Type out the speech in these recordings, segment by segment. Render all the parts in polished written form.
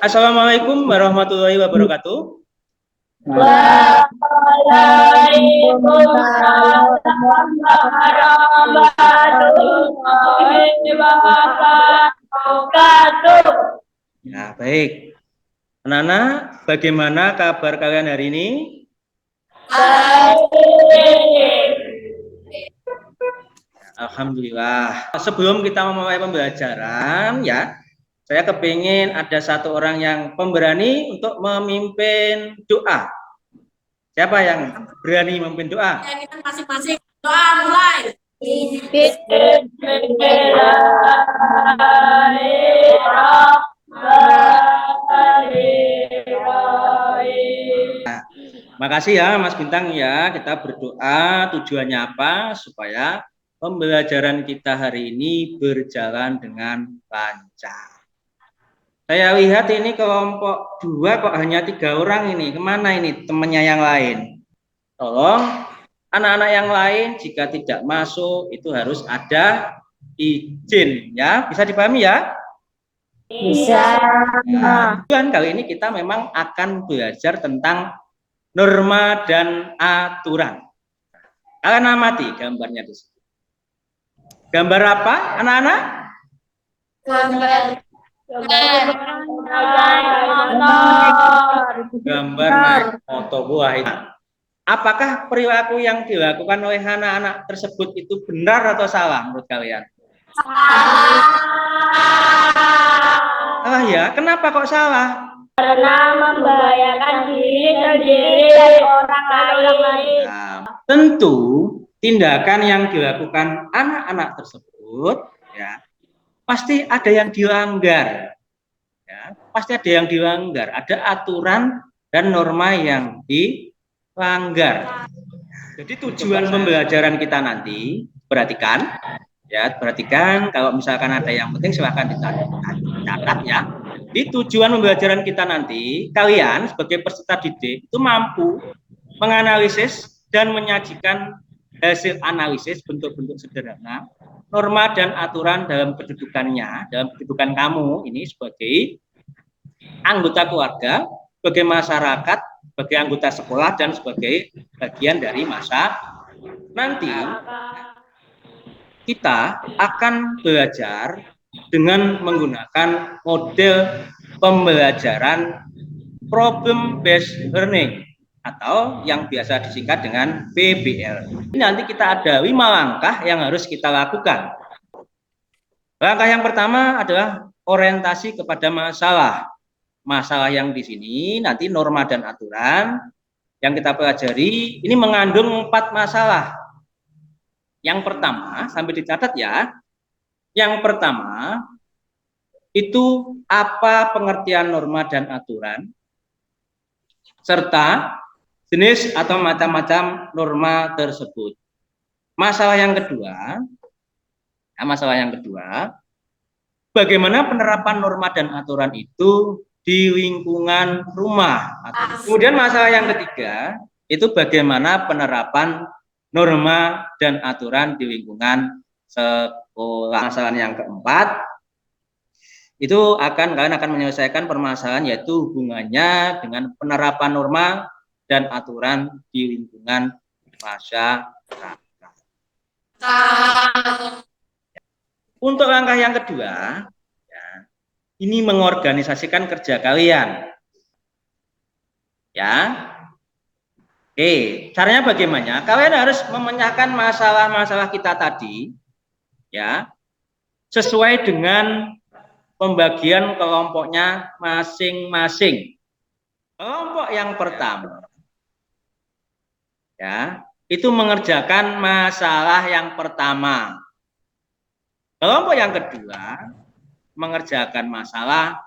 Assalamualaikum warahmatullahi wabarakatuh. Waalaikumsalam warahmatullahi wabarakatuh. Ya, baik. Anak-anak, bagaimana kabar kalian hari ini? Baik. Alhamdulillah. Sebelum kita memulai pembelajaran, ya, saya kepingin ada satu orang yang pemberani untuk memimpin doa. Siapa yang berani memimpin doa? Ya, kita masing-masing doa mulai. Makasih ya Mas Bintang ya, kita berdoa tujuannya apa? Supaya pembelajaran kita hari ini berjalan dengan lancar. Saya lihat ini kelompok 2 kok hanya 3 orang ini. Kemana ini temannya yang lain? Tolong anak-anak yang lain jika tidak masuk itu harus ada izin ya. Bisa dipahami ya? Bisa. Nah, kali ini kita memang akan belajar tentang norma dan aturan. Kalian amati gambarnya di sini. Gambar apa, anak-anak? Gambar naik motor buah ini. Apakah perilaku yang dilakukan oleh anak-anak tersebut itu benar atau salah menurut kalian? Salah ya. Kenapa kok salah? Karena membahayakan diri sendiri dan orang lain. Nah, tentu tindakan yang dilakukan anak-anak tersebut ya pasti ada yang dilanggar. Ya, pasti ada yang dilanggar, ada aturan dan norma yang dilanggar. Jadi tujuan pembelajaran kita nanti, perhatikan kalau misalkan ada yang penting silahkan dicatat ya. Di tujuan pembelajaran kita nanti, kalian sebagai peserta didik itu mampu menganalisis dan menyajikan hasil analisis bentuk-bentuk sederhana norma dan aturan dalam kedudukannya, dalam kedudukan kamu ini sebagai anggota keluarga, sebagai masyarakat, sebagai anggota sekolah, dan sebagai bagian dari masa nanti. Kita akan belajar dengan menggunakan model pembelajaran problem based learning atau yang biasa disingkat dengan PBL. Ini nanti kita ada 5 langkah yang harus kita lakukan. Langkah yang pertama adalah orientasi kepada masalah. Masalah yang di sini nanti norma dan aturan yang kita pelajari ini mengandung 4 masalah. Yang pertama, sampai dicatat ya. Yang pertama itu apa pengertian norma dan aturan serta jenis atau macam-macam norma tersebut. Masalah yang kedua, bagaimana penerapan norma dan aturan itu di lingkungan rumah. Kemudian masalah yang ketiga, itu bagaimana penerapan norma dan aturan di lingkungan sekolah. Masalah yang keempat, itu kalian akan menyelesaikan permasalahan yaitu hubungannya dengan penerapan norma dan aturan di lingkungan masyarakat. Untuk langkah yang kedua, ya, ini mengorganisasikan kerja kalian. Ya. Oke, caranya bagaimana? Kalian harus memecahkan masalah-masalah kita tadi, ya, sesuai dengan pembagian kelompoknya masing-masing. Kelompok yang pertama, ya, itu mengerjakan masalah yang pertama. Kelompok yang kedua mengerjakan masalah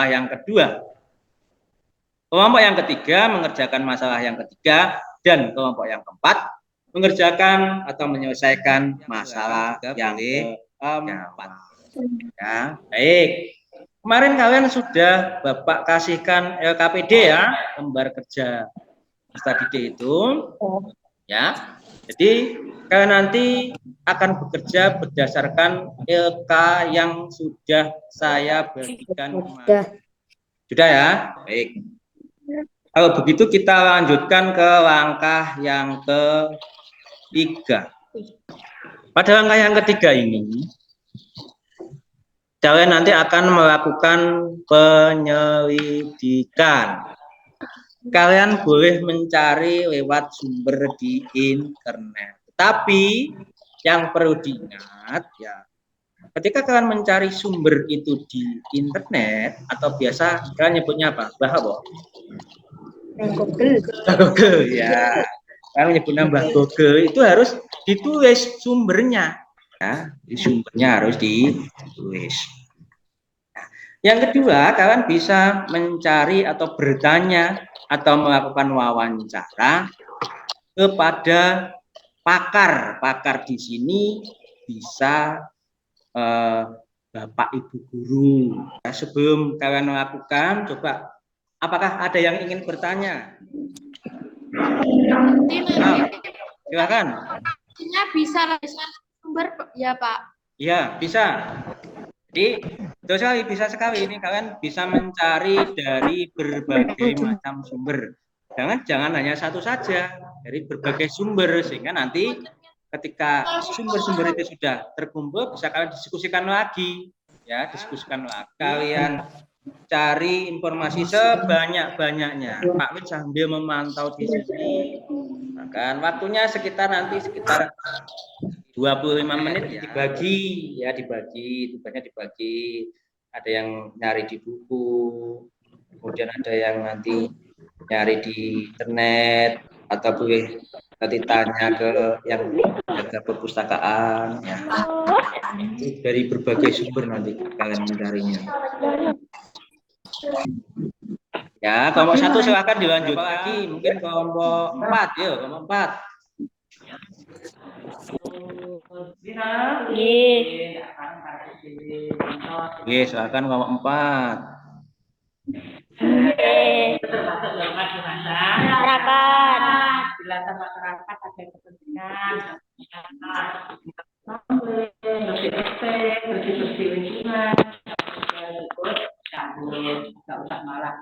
yang kedua. Kelompok yang ketiga mengerjakan masalah yang ketiga, dan kelompok yang keempat mengerjakan atau menyelesaikan masalah yang keempat. Ya, baik. Kemarin kalian sudah Bapak kasihkan LKPD ya, lembar kerja peserta didik itu. Ya. Jadi kalian nanti akan bekerja berdasarkan LK yang sudah saya bagikan kemarin. Sudah ya? Baik. Kalau begitu kita lanjutkan ke langkah yang ketiga. Pada langkah yang ketiga ini, kalian nanti akan melakukan penyelidikan. Kalian boleh mencari lewat sumber di internet. Tapi yang perlu diingat ya, ketika kalian mencari sumber itu di internet atau biasa kalian nyebutnya apa? Bahwa Google ya. Kalian menyebutnya Google itu harus ditulis sumbernya. Ya, sumbernya harus ditulis. Yang kedua, kalian bisa mencari atau bertanya atau melakukan wawancara kepada pakar. Pakar di sini bisa Bapak Ibu guru. Sebelum kalian melakukan, coba apakah ada yang ingin bertanya? Nah, silakan. Bisa sumber ya Pak. Iya, bisa. Jadi betul sekali, bisa sekali ini kalian bisa mencari dari berbagai macam sumber. Jangan hanya satu saja, dari berbagai sumber sehingga nanti ketika sumber-sumber itu sudah terkumpul bisa kalian diskusikan lagi, ya diskusikan lagi. Kalian cari informasi sebanyak-banyaknya. Pak Wid sambil memantau di sini. Bahkan waktunya sekitar 25 menit ya. Dibagi, tugasnya dibagi. Ada yang nyari di buku, kemudian ada yang nanti nyari di internet, atau boleh nanti tanya ke yang jaga perpustakaan ya. Dari berbagai sumber nanti kalian mencarinya. Ya, kelompok 1 silakan dilanjut lagi, mungkin kelompok 4, yuk kelompok 4. Oke, silakan kelompok 4. Masyarakat. Bila masyarakat ada kepentingan, bersih lingkungan, nggak usah malah.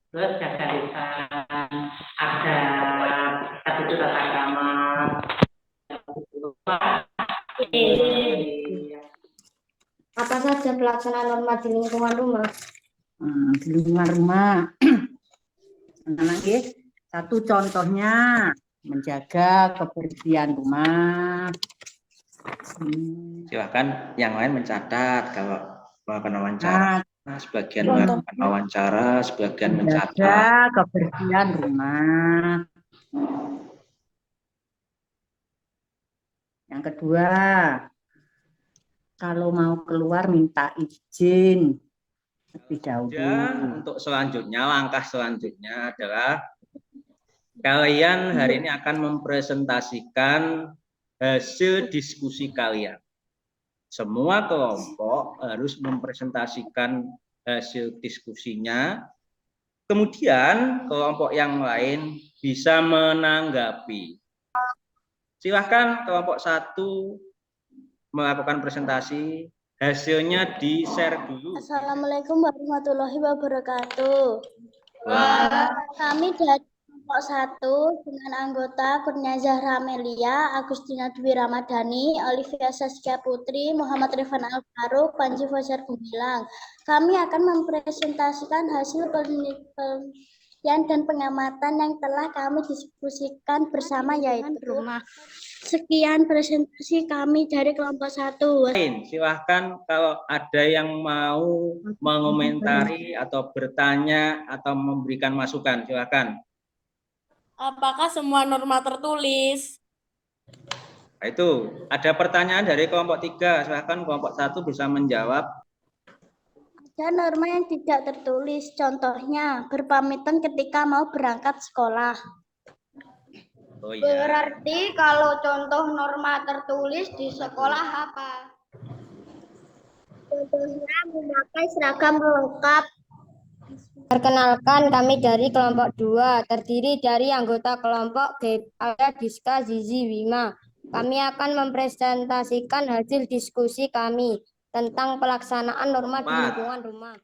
Terus jaga lisan, ada satu tata krama. Apa saja pelaksanaan norma di lingkungan rumah? Di lingkungan rumah, satu contohnya menjaga kebersihan rumah. Silakan yang lain mencatat kalau melakukan wawancara. Sebagian melakukan wawancara, sebagian mencatat. Menjaga kebersihan rumah. Yang kedua, kalau mau keluar minta izin lebih dahulu. Untuk selanjutnya, langkah selanjutnya adalah kalian hari ini akan mempresentasikan hasil diskusi kalian. Semua kelompok harus mempresentasikan hasil diskusinya. Kemudian kelompok yang lain bisa menanggapi. Silahkan kelompok 1 melakukan presentasi. Hasilnya di-share dulu. Assalamualaikum warahmatullahi wabarakatuh. Kami dari kelompok 1 dengan anggota Kurnia Zahra Amelia, Agustina Dwi Ramadhani, Olivia Saskia Putri, Muhammad Rifan Al-Faruq, Panji Fajar Gumilang. Kami akan mempresentasikan hasil penelitian dan pengamatan yang telah kami diskusikan bersama, yaitu sekian presentasi kami dari kelompok 1. Silahkan kalau ada yang mau mengomentari atau bertanya atau memberikan masukan, silahkan. Apakah semua norma tertulis? Nah, itu ada pertanyaan dari kelompok 3, silahkan kelompok 1 bisa menjawab. Ada norma yang tidak tertulis, contohnya berpamitan ketika mau berangkat sekolah. Oh, iya. Berarti kalau contoh norma tertulis di sekolah apa? Contohnya memakai seragam lengkap. Perkenalkan, kami dari kelompok 2, terdiri dari anggota kelompok Gaya, Diska, Zizi, Wima. Kami akan mempresentasikan hasil diskusi kami tentang pelaksanaan norma di lingkungan rumah.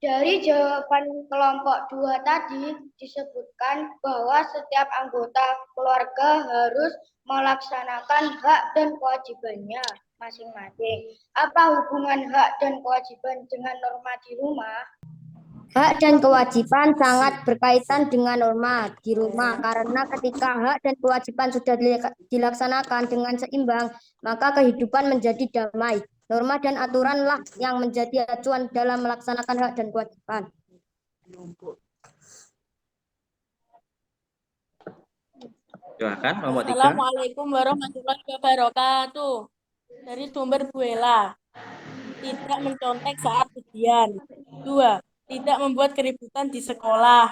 Dari jawaban kelompok 2 tadi disebutkan bahwa setiap anggota keluarga harus melaksanakan hak dan kewajibannya masing-masing. Apa hubungan hak dan kewajiban dengan norma di rumah? Hak dan kewajiban sangat berkaitan dengan norma di rumah, karena ketika hak dan kewajiban sudah dilaksanakan dengan seimbang, maka kehidupan menjadi damai. Norma dan aturanlah yang menjadi acuan dalam melaksanakan hak dan kewajiban. Silakan, kelompok 3. Assalamualaikum warahmatullahi wabarakatuh. Dari sumber Bu Ella. Tidak mencontek saat ujian. 2. Tidak membuat keributan di sekolah.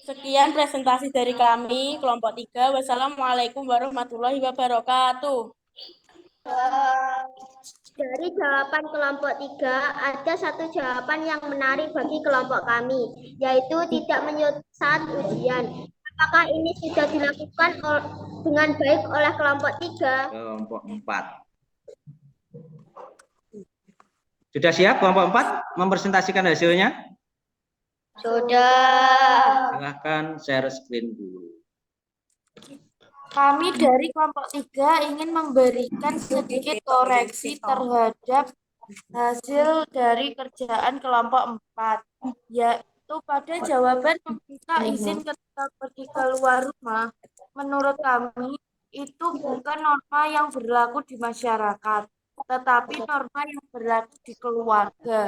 Sekian presentasi dari kami, kelompok 3. Wassalamualaikum warahmatullahi wabarakatuh. Dari jawaban kelompok 3, ada satu jawaban yang menarik bagi kelompok kami, yaitu tidak menyuntik saat ujian. Apakah ini sudah dilakukan dengan baik oleh kelompok 3? Kelompok 4. Sudah siap kelompok 4 mempresentasikan hasilnya? Sudah. Silahkan share screen dulu. Kami dari kelompok 3 ingin memberikan sedikit koreksi terhadap hasil dari kerjaan kelompok 4, yaitu pada jawaban meminta izin ketika pergi keluar rumah. Menurut kami, itu bukan norma yang berlaku di masyarakat, tetapi norma yang berlaku di keluarga.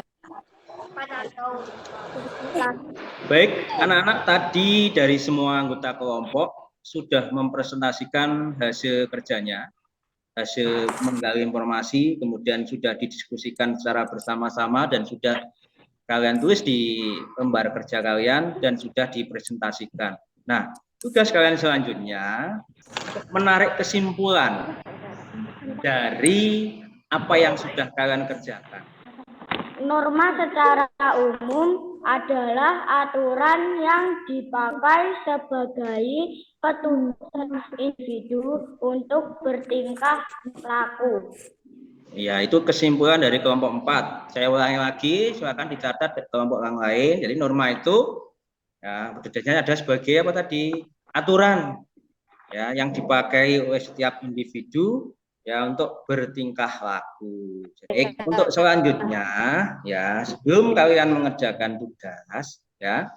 Baik, anak-anak tadi dari semua anggota kelompok sudah mempresentasikan hasil kerjanya, hasil menggali informasi, kemudian sudah didiskusikan secara bersama-sama dan sudah kalian tulis di lembar kerja kalian dan sudah dipresentasikan. Nah, tugas kalian selanjutnya menarik kesimpulan dari apa yang sudah kalian kerjakan. Norma secara umum adalah aturan yang dipakai sebagai petunjuk individu untuk bertingkah laku. Ya, itu kesimpulan dari kelompok 4. Saya ulangi lagi, silakan dicatat kelompok yang lain. Jadi norma itu ya bedanya ada sebagai apa tadi? Aturan ya yang dipakai oleh setiap individu ya untuk bertingkah laku. Jadi untuk selanjutnya ya sebelum kalian mengerjakan tugas ya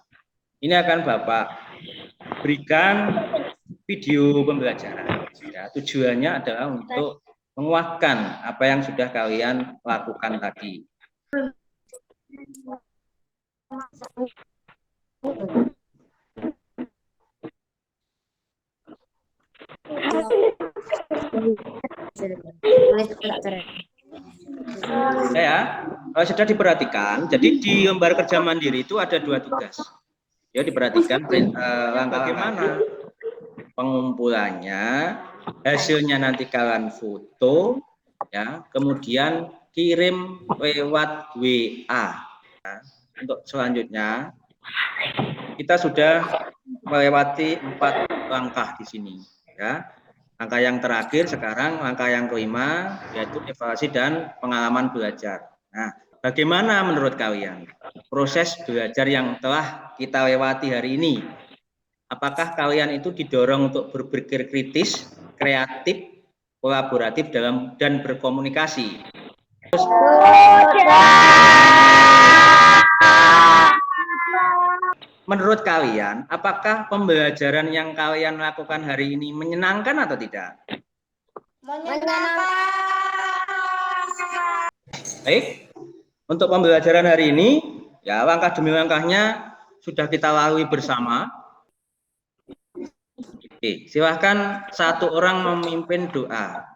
ini akan Bapak berikan video pembelajaran. Ya, tujuannya adalah untuk menguatkan apa yang sudah kalian lakukan tadi. Ya, kalau sudah diperhatikan, jadi di lembar kerja mandiri itu ada 2 tugas. Ya, diperhatikan langkah bagaimana pengumpulannya, hasilnya nanti kalian foto, ya, kemudian kirim lewat WA. Ya, untuk selanjutnya, kita sudah melewati 4 langkah di sini. Ya. Langkah yang terakhir sekarang, langkah yang kelima, yaitu evaluasi dan pengalaman belajar. Nah, bagaimana menurut kalian proses belajar yang telah kita lewati hari ini? Apakah kalian itu didorong untuk berpikir kritis, kreatif, kolaboratif dan berkomunikasi? Menurut kalian, apakah pembelajaran yang kalian lakukan hari ini menyenangkan atau tidak? Menyenangkan. Baik, untuk pembelajaran hari ini, ya langkah demi langkahnya sudah kita lalui bersama. Oke, silahkan satu orang memimpin doa.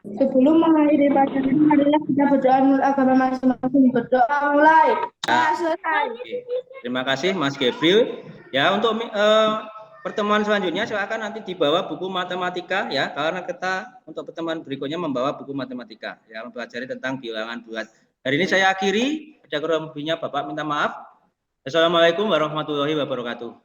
Sebelum mengakhiri pelajaran, marilah kita berdoa menurut agama masing-masing. Berdoa mulai. Terima kasih Mas Gabriel. Ya, untuk pertemuan selanjutnya silakan nanti dibawa buku matematika ya, karena kita untuk pertemuan berikutnya membawa buku matematika ya, mempelajari tentang bilangan bulat. Hari ini saya akhiri, ada kurang lebihnya Bapak minta maaf. Assalamualaikum warahmatullahi wabarakatuh.